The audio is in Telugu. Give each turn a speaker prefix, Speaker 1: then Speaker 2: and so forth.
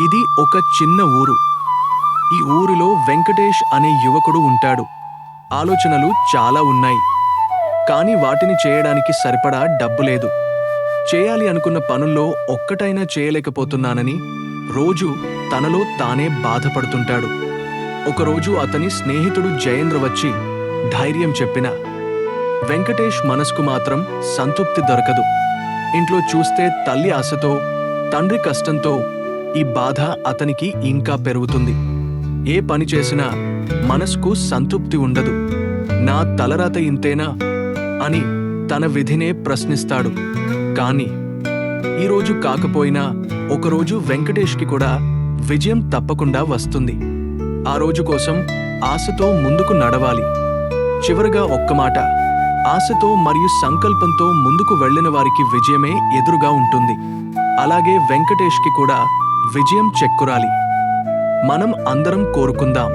Speaker 1: ఇది ఒక చిన్న ఊరు. ఈ ఊరిలో వెంకటేష్ అనే యువకుడు ఉంటాడు. ఆలోచనలు చాలా ఉన్నాయి, కానీ వాటిని చేయడానికి సరిపడా డబ్బు లేదు. చేయాలి అనుకున్న పనుల్లో ఒక్కటైనా చేయలేకపోతున్నానని రోజూ తనలో తానే బాధపడుతుంటాడు. ఒకరోజు అతని స్నేహితుడు జయేంద్ర వచ్చి ధైర్యం చెప్పినా వెంకటేష్ మనసుకు మాత్రం సంతృప్తి దొరకదు. ఇంట్లో చూస్తే తల్లి ఆశతో, తండ్రి కష్టంతో ఈ బాధ అతనికి ఇంకా పెరుగుతుంది. ఏ పని చేసినా మనసుకు సంతృప్తి ఉండదు. నా తలరాత ఇంతేనా అని తన విధినే ప్రశ్నిస్తాడు. కానీ ఈరోజు కాకపోయినా ఒకరోజు వెంకటేష్కి కూడా విజయం తప్పకుండా వస్తుంది. ఆ రోజు కోసం ఆశతో ముందుకు నడవాలి. చివరగా ఒక్క మాట, ఆశతో మరియు సంకల్పంతో ముందుకు వెళ్ళిన వారికి విజయమే ఎదురుగా ఉంటుంది. అలాగే వెంకటేష్కి కూడా విజయం చెక్కురాలి. మనం అందరం కోరుకుందాం.